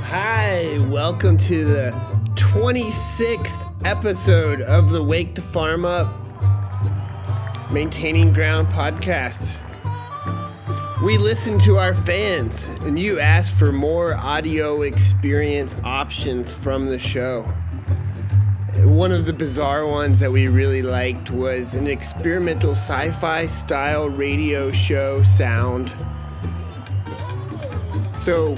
Hi, welcome to the 26th episode of the Wake the Farm Up Maintaining Ground podcast. We listen to our fans, and you asked for more audio experience options from the show. One of the bizarre ones that we really liked was an experimental sci-fi style radio show sound. So,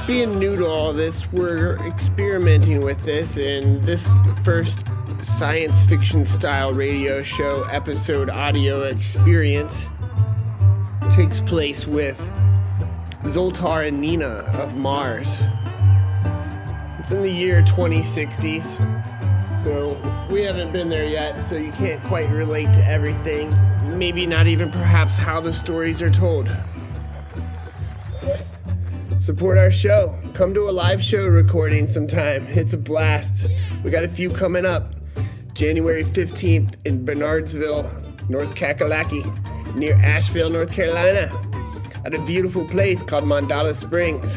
being new to all this, we're experimenting with this, and this first science fiction style radio show episode audio experience takes place with Zoltar and Ninan of Mars. It's in the year 2060s, so we haven't been there yet, so you can't quite relate to everything. Maybe not even perhaps how the stories are told. Support our show. Come to a live show recording sometime. It's a blast. We got a few coming up. January 15th in Bernardsville, North Kakalaki, near Asheville, North Carolina, at a beautiful place called Mandala Springs.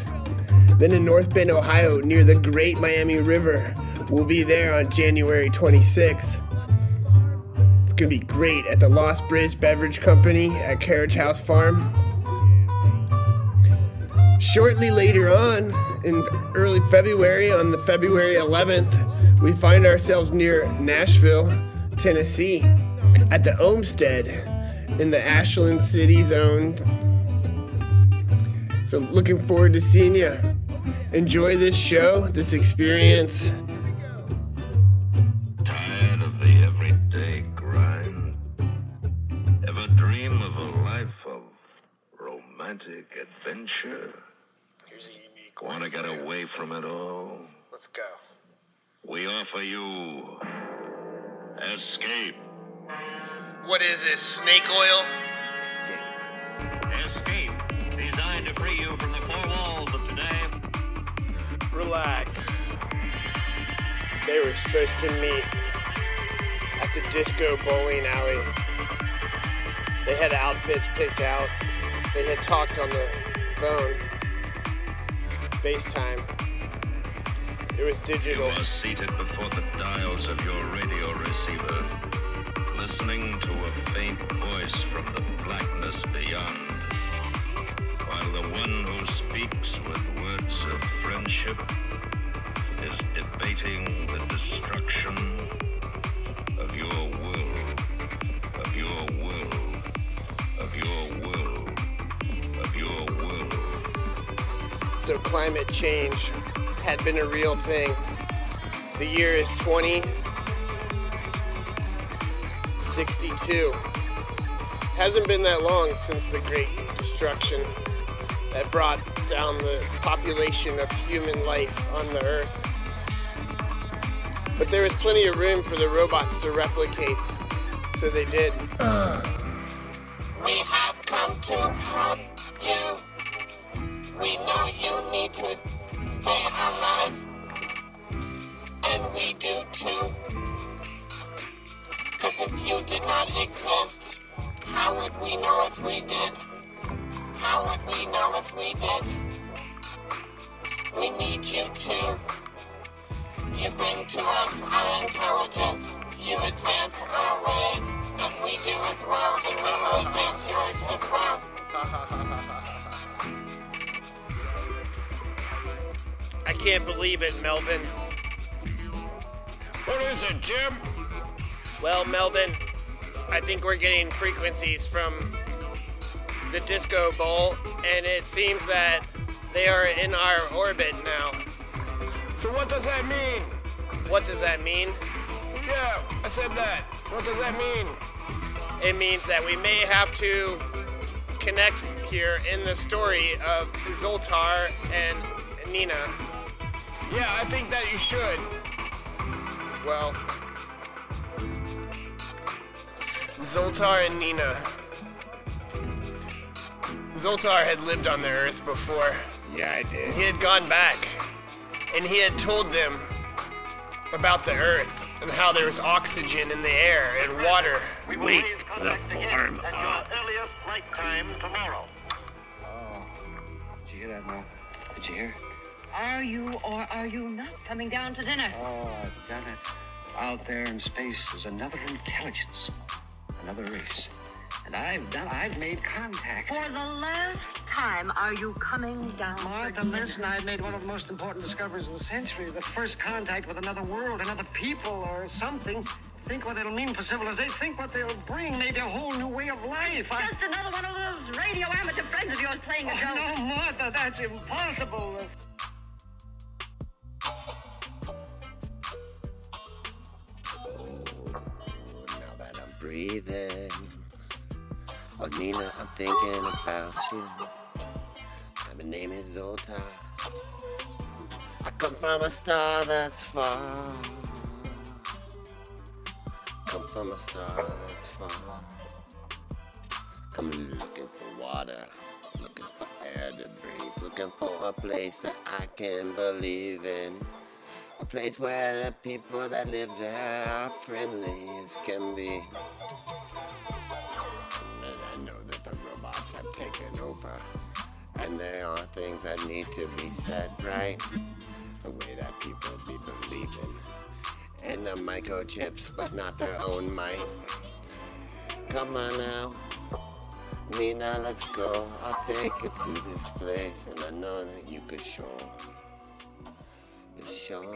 Then in North Bend, Ohio, near the Great Miami River. We'll be there on January 26th. It's going to be great at the Lost Bridge Beverage Company at Carriage House Farm. Shortly later on, in early February, on the February 11th, we find ourselves near Nashville, Tennessee, at the Homestead in the Ashland City Zone. So looking forward to seeing you. Enjoy this show, this experience. Tired of the everyday grind? Ever dream of a life of romantic adventure? Here's a unique one. Want to get away from it all? Let's go. We offer you Escape. What is this, Snakeoil? Escape, designed to free you from the four walls of today. Relax. They were supposed to meet at the disco bowling alley. They had outfits picked out. They had talked on the phone. FaceTime. It was digital. You are seated before the dials of your radio receiver, listening to a faint voice from the blackness beyond, while the one who speaks with words of friendship is debating the destruction of your world, of your world, of your world, of your world. So climate change had been a real thing. The year is 2062. Hasn't been that long since the Great Destruction that brought down the population of human life on the Earth. But there was plenty of room for the robots to replicate, so they did. We have come to help you. We know you need to stay alive, and we do too. Because if you did not exist, how would we know if we did? How would we know if we did? We need you too. You bring to us our intelligence. You advance our ways, as we do as well, and we will advance yours as well. I can't believe it, Melvin. What is it, Jim? Well, Melvin, I think we're getting frequencies from the disco bowl, and it seems that they are in our orbit now. So what does that mean? What does that mean? Yeah, I said that. What does that mean? It means that we may have to connect here in the story of Zoltar and Ninan. Yeah, I think that you should. Well, Zoltar and Ninan. Zoltar had lived on the Earth before. Yeah, I did. He had gone back, and he had told them about the Earth and how there was oxygen in the air and water. Wake the farm up. Earliest flight time tomorrow. Oh, did you hear Admiral. Did you hear? Are you or are you not coming down to dinner? Oh, I've done it. Out there in space is another intelligence, another race. And I've made contact. For the last time, are you coming down Martha, for dinner? listen, I've made one of the most important discoveries of the century. The first contact with another world, another people, or something. Think what it'll mean for civilization. Think what they'll bring. Maybe a whole new way of life. Just another one of those radio amateur friends of yours playing a joke. No, Martha, that's impossible. Now that I'm breathing, oh Nina, I'm thinking about you. My name is Zoltar. I come from a star that's far. Come from a star that's far. Come looking for water, looking for air to breathe, looking for a place that I can believe in. A place where the people that live there are friendly as can be. And I know that the robots have taken over, and there are things that need to be said right. The way that people be believing in the microchips, but not their own might. Come on now, Nina, let's go. I'll take you to this place, and I know that you could show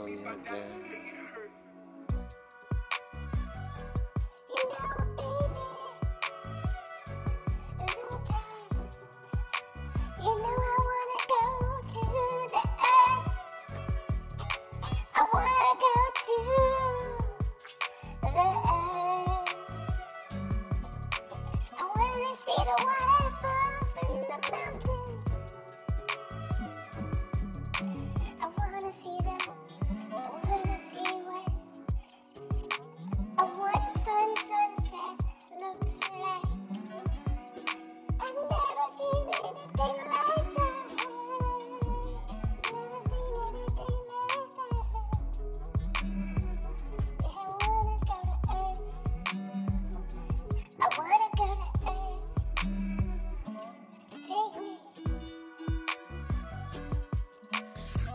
me that.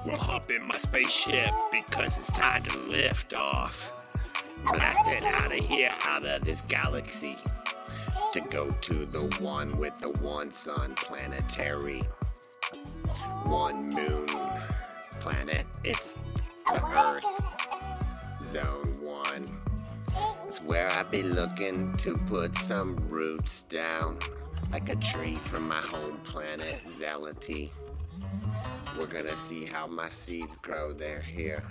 We'll hop in my spaceship because it's time to lift off. Blasting out of here, out of this galaxy. To go to the one with the one sun, planetary. One moon planet. It's the Earth. Zone 1. It's where I be looking to put some roots down. Like a tree from my home planet, Zelity. We're gonna see how my seeds grow. They're here.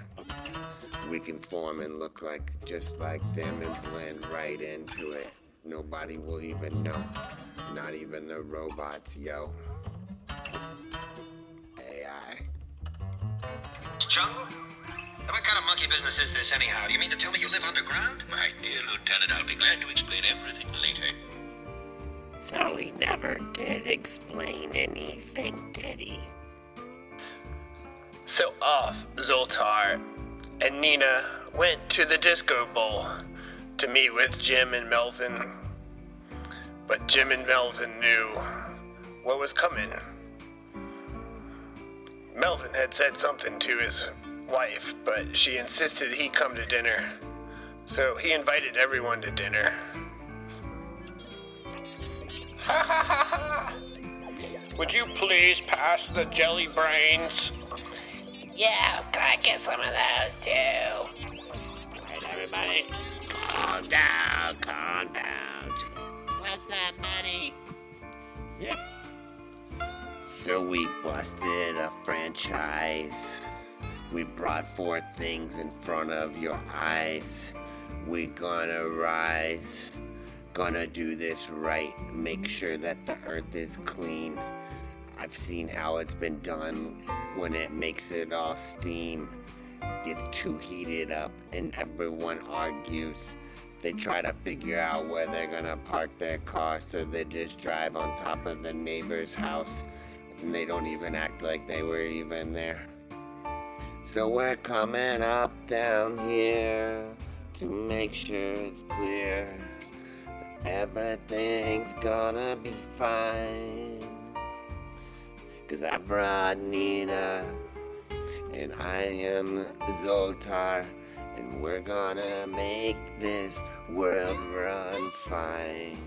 We can form and look like just like them and blend right into it. Nobody will even know. Not even the robots, yo. AI. Jungle? What kind of monkey business is this anyhow? Do you mean to tell me you live underground? My dear Lieutenant, I'll be glad to explain everything later. So he never did explain anything, did he? So off, Zoltar and Nina went to the disco bowl to meet with Jim and Melvin. But Jim and Melvin knew what was coming. Melvin had said something to his wife, but she insisted he come to dinner. So he invited everyone to dinner. Ha ha ha ha! Would you please pass the jelly brains? Yeah, can I get some of those too? Alright, everybody, calm down, calm down. What's that, buddy? Yep. So we busted a franchise. We brought forth things in front of your eyes. We gonna rise. Gonna do this right. Make sure that the earth is clean. I've seen how it's been done when it makes it all steam. Gets too heated up and everyone argues. They try to figure out where they're gonna park their car, so they just drive on top of the neighbor's house. And they don't even act like they were even there. So we're coming up down here to make sure it's clear that everything's gonna be fine. 'cause I brought Nina, and I am Zoltar, and we're gonna make this world run fine.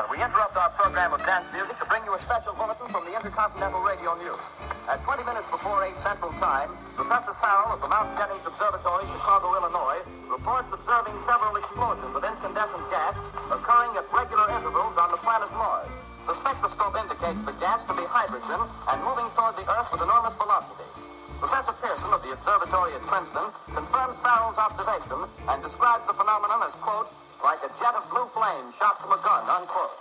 We interrupt our program of dance music to bring you a special bulletin from the Intercontinental Radio News. At 20 minutes before 8 Central Time, Professor Farrell of the Mount Jennings Observatory, Chicago, Illinois, reports observing several explosions of incandescent gas occurring at regular intervals on the planet Mars. The spectroscope indicates the gas to be hydrogen and moving toward the Earth with enormous velocity. Professor Pearson of the observatory at Princeton confirms Farrell's observation and describes the phenomenon as, quote, like a jet of blue flame shot from a gun, unquote.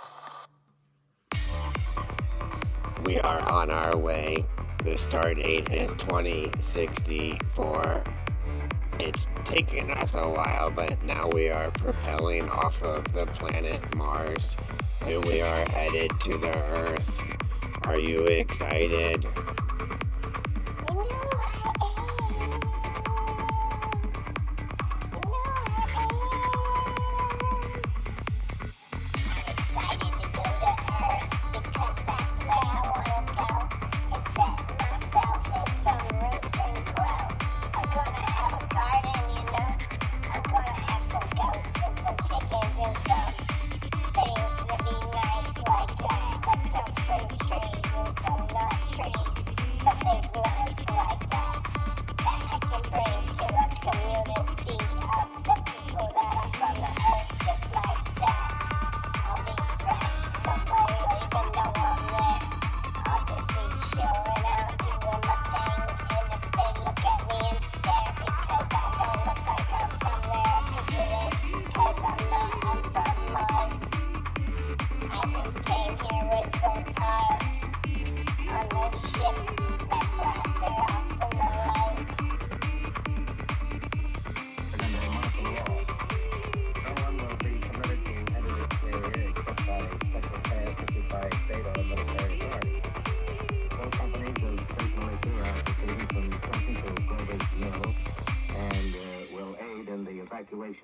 We are on our way. The start date is 2064. It's taken us a while, but now we are propelling off of the planet Mars, and we are headed to the Earth. Are you excited?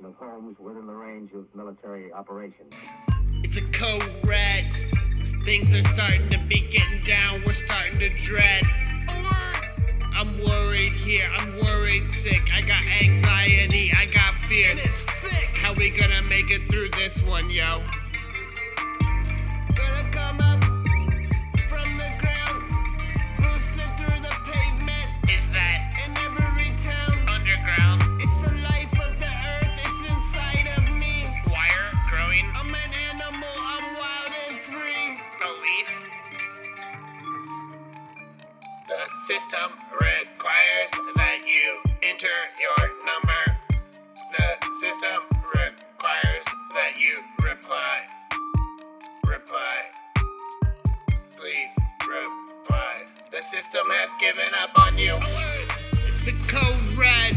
Of homes within the range of military operations. It's a code red. Things are starting to be getting down. We're starting to dread. I'm worried here. I'm worried sick. I got anxiety. I got fears. How we gonna make it through this one, yo? Gonna come up from the ground, boosted through the pavement. Is that in every town? Underground. It's the life of the earth. It's inside of me. Wire growing. I'm an animal. I'm wild and free. A leaf. The system requires that you enter your number. The system requires that you reply. Please reply. The system has given up on you. It's a code red.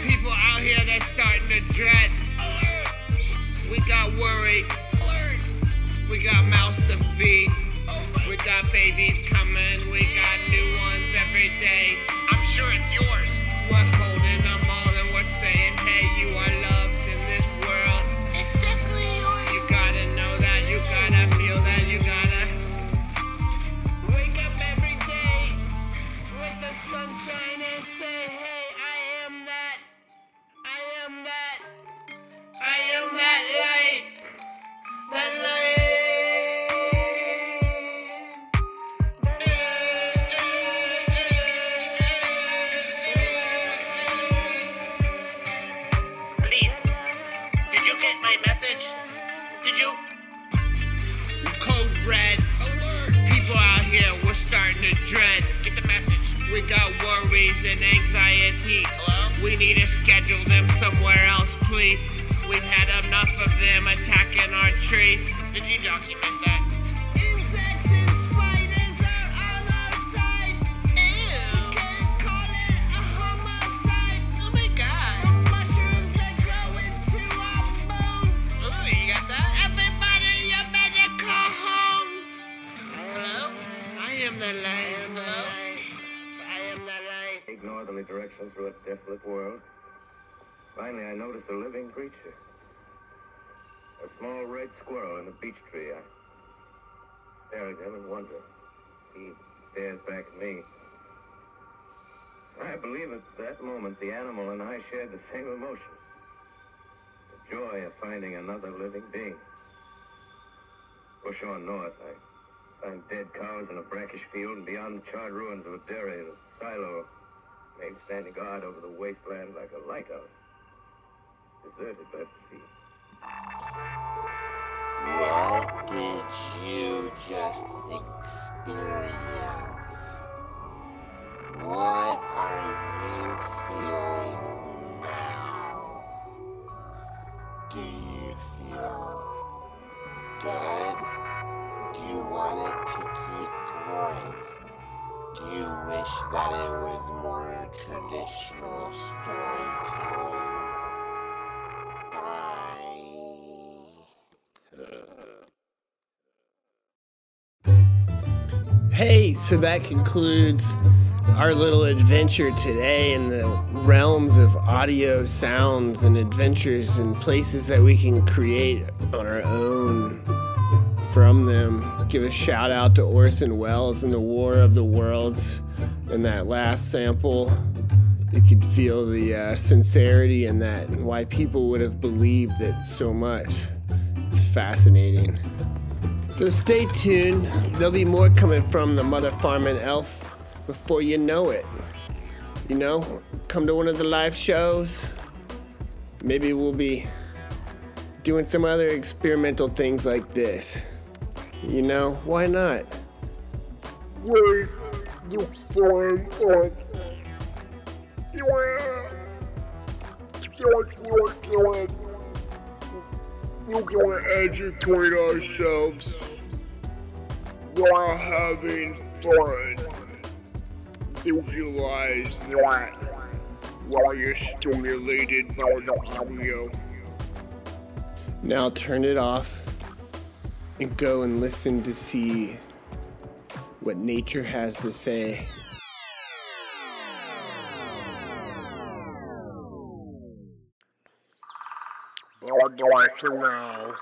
People out here that's starting to dread. We got worries. We got mouths to feed. We got babies coming. We got new ones every day. I'm sure it's yours. We're holding them all and we're saying, hey, you are loved in this world. It's definitely yours. You gotta know that. You gotta feel that. You gotta wake up every day with the sunshine and say, hey, I am that. I am that. I am that light. That light. Please, did you get my message? Did you? Code red. Alert. People out here, we're starting to dread. Get the message. We got worries and anxieties. Hello? We need to schedule them somewhere else, please. We've had enough of them attacking our trees. Did you document that? Insects and spiders are on our side. Ew. You can't call it a homicide. Oh my god. The mushrooms that grow into our bones. Ooh, you got that? Everybody, you better go home. Hello? am the light. I am the light. Take northerly direction through a desolate world. Finally, I noticed a living creature. A small red squirrel in a beech tree. I stare at him and wonder. He stares back at me. I believe at that moment the animal and I shared the same emotion. The joy of finding another living being. Push on north, I find dead cows in a brackish field, and beyond the charred ruins of a dairy and a silo, made standing guard over the wasteland like a lighthouse. Deserted by the sea. What did you just experience? What are you feeling now? Do you feel good? Do you want it to keep going? Do you wish that it was more traditional storytelling? Hey, so that concludes our little adventure today in the realms of audio sounds and adventures and places that we can create on our own from them. Give a shout out to Orson Wells and the War of the Worlds. In that last sample, you could feel the sincerity in that and why people would have believed it so much. It's fascinating. So stay tuned. There'll be more coming from the Mother Farming Elf before you know it. You know, come to one of the live shows. Maybe we'll be doing some other experimental things like this. You know, why not? Wait, you find on. We're going to educate ourselves while having fun. Visualize that while you're stimulated by the audio. Now turn it off and go and listen to see what nature has to say. Bye-bye for now.